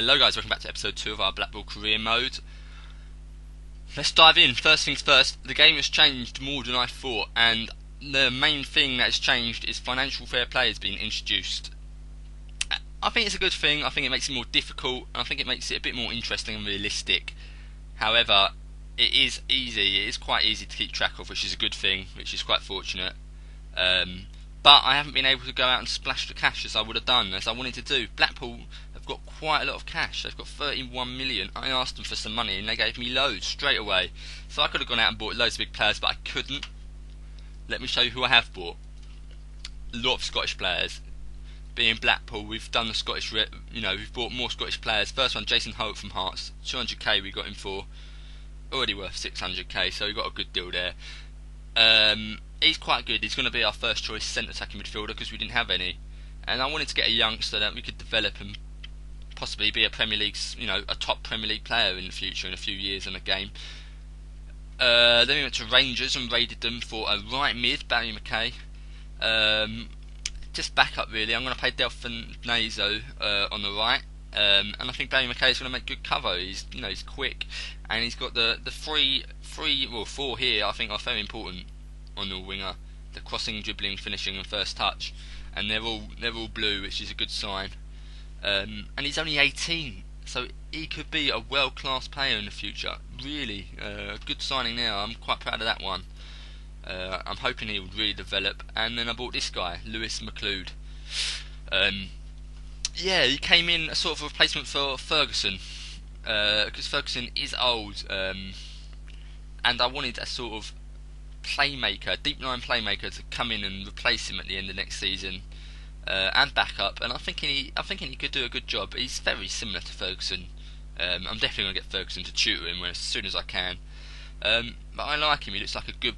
Hello guys, welcome back to episode 2 of our Blackpool career mode. Let's dive in. First things first, the game has changed more than I thought, and the main thing that has changed is financial fair play has been introduced. I think it's a good thing. I think it makes it more difficult, and I think it makes it a bit more interesting and realistic. However, it is quite easy to keep track of, which is a good thing, which is quite fortunate. But I haven't been able to go out and splash the cash as I would have done, as I wanted to do. Blackpool have got quite a lot of cash. They've got 31 million. I asked them for some money and they gave me loads straight away. So I could have gone out and bought loads of big players, but I couldn't. Let me show you who I have bought. A lot of Scottish players. Being Blackpool, we've done the Scottish, we've bought more Scottish players. First one, Jason Holt from Hearts, 200k we got him for. Already worth 600k, so we got a good deal there. He's quite good. He's going to be our first choice centre attacking midfielder because we didn't have any, and I wanted to get a youngster that we could develop and possibly be a Premier League, a top Premier League player in the future in a few years in a game. Then we went to Rangers and raided them for a right mid, Barry McKay. Just back up really. I'm going to play Delphin Nazo on the right, and I think Barry McKay is going to make good cover. He's quick, and he's got the four here. I think are very important on the winger: the crossing, dribbling, finishing, and first touch, and they're all blue, which is a good sign. And he's only 18, so he could be a world-class player in the future. Really, a good signing there. I'm quite proud of that one. I'm hoping he would really develop. And then I bought this guy, Lewis McLeod. He came in a sort of replacement for Ferguson, because Ferguson is old, and I wanted a sort of playmaker, deep line playmaker, to come in and replace him at the end of next season, and back up. And I'm thinking he could do a good job. He's very similar to Ferguson. I'm definitely going to get Ferguson to tutor him as soon as I can. But I like him. He looks like a good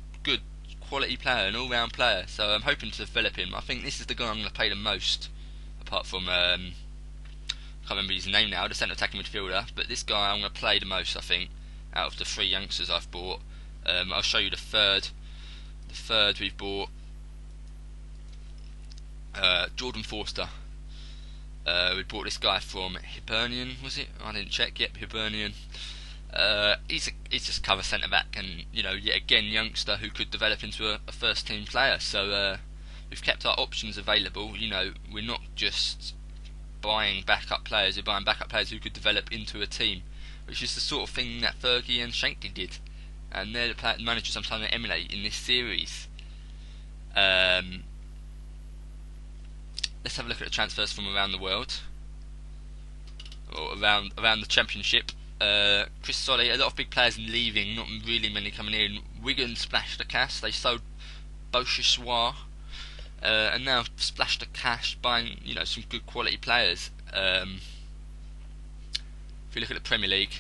quality player, an all-round player. So I'm hoping to develop him. I think this is the guy I'm going to play the most, apart from I can't remember his name now, the centre attacking midfielder. But this guy I'm going to play the most, I think, out of the 3 youngsters I've bought. I'll show you the third. The third we've bought, Jordan Forster. We bought this guy from Hibernian, was it? I didn't check. Yep, Hibernian. He's just cover centre back, and yet again youngster who could develop into a first team player. So we've kept our options available. We're not just buying backup players. We're buying backup players who could develop into a team, which is the sort of thing that Fergie and Shankly did. And they're the managers I'm trying to emulate in this series. Let's have a look at the transfers from around the world, or around the Championship. Chris Solly, a lot of big players leaving, not really many coming in. Wigan splashed the cash. They sold Beauchessois, and now splashed the cash buying some good quality players. If you look at the Premier League,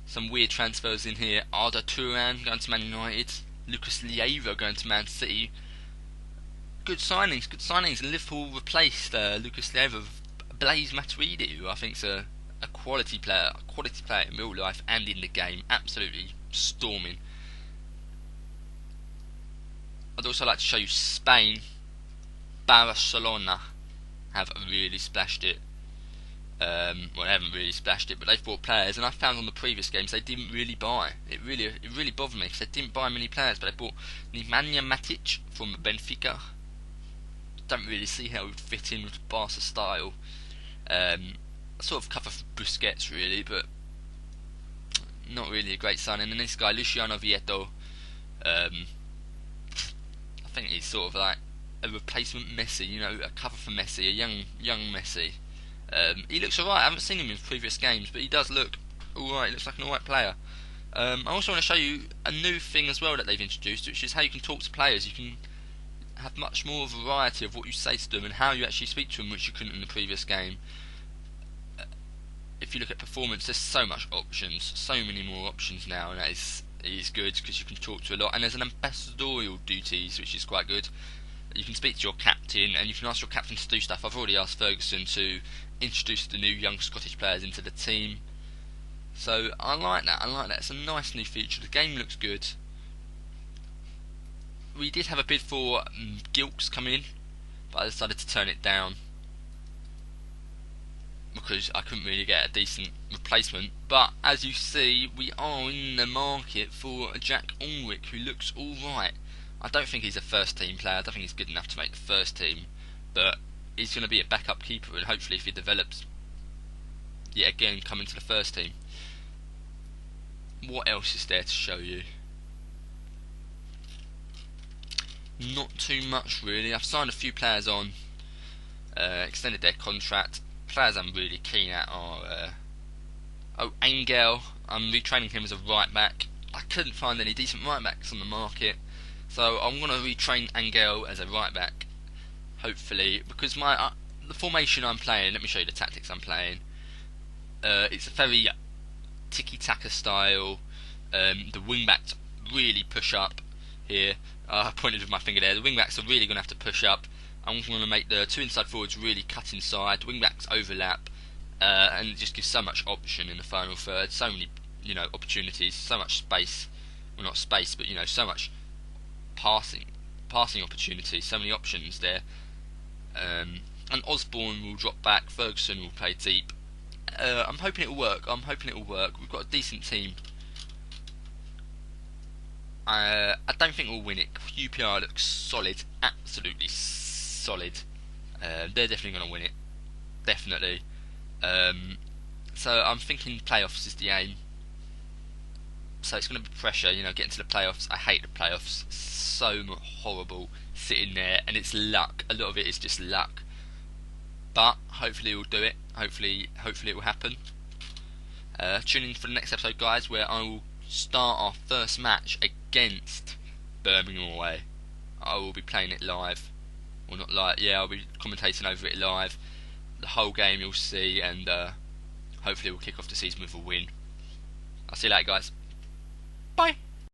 some weird transfers in here. Arda Turan going to Man United, Lucas Leiva going to Man City. Good signings. And Liverpool replaced Lucas Leiva with Blaise Matuidi, who I think is a quality player in real life and in the game. Absolutely storming. I'd also like to show you Spain. Barcelona have really splashed it. Well, they haven't really splashed it, but they've bought players, and I found on the previous games they didn't really buy. It really bothered me because they didn't buy many players, but they bought Nemanja Matic from Benfica. Don't really see how it would fit in with the Barca style. Sort of cover for Busquets really, but not really a great signing. And this guy Luciano Vieto, I think he's sort of like a replacement Messi, a cover for Messi, a young Messi. He looks alright. I haven't seen him in previous games, but he does look alright. He looks like an alright player. I also want to show you a new thing as well that they've introduced, which is how you can talk to players. You can have much more variety of what you say to them and how you actually speak to them, which you couldn't in the previous game. If you look at performance, there's so much options, so many more options now, and that is good because you can talk to a lot. And there's an ambassadorial duties, which is quite good. You can speak to your captain, and you can ask your captain to do stuff. I've already asked Ferguson to introduce the new young Scottish players into the team, so I like that. It's a nice new feature. The game looks good. We did have a bid for Gilks come in, but I decided to turn it down. because I couldn't really get a decent replacement. But as you see, we are in the market for a Jack Ulrich who looks alright. I don't think he's a first team player, I don't think he's good enough to make the first team, but he's going to be a backup keeper, and hopefully if he develops yet again come into the first team. What else is there to show you? Not too much really. I've signed a few players on, extended their contract. Players I'm really keen at are Angel. I'm retraining him as a right back. I couldn't find any decent right backs on the market, so I'm going to retrain Angel as a right back, hopefully, because my the formation I'm playing, let me show you the tactics I'm playing. It's a very tiki-taka style. The wing backs really push up here. I pointed with my finger there. The wing backs are really going to have to push up. I'm going to make the two inside forwards really cut inside. The wing backs overlap, and it just gives so much option in the final third. So many, opportunities. So much space. Well, not space, but so much passing opportunities. So many options there. And Osborne will drop back. Ferguson will play deep. I'm hoping it will work. We've got a decent team. I don't think we'll win it. QPR looks solid, absolutely solid. They're definitely going to win it, definitely. So I'm thinking playoffs is the aim. So it's going to be pressure, getting to the playoffs. I hate the playoffs. So horrible sitting there, and it's luck. A lot of it is just luck. But hopefully we'll do it. Hopefully it will happen. Tune in for the next episode, guys, where I will start our first match against Birmingham away. I will be playing it live, or not live. Yeah, I'll be commentating over it live. The whole game you'll see, and hopefully we'll kick off the season with a win. I'll see you later, guys.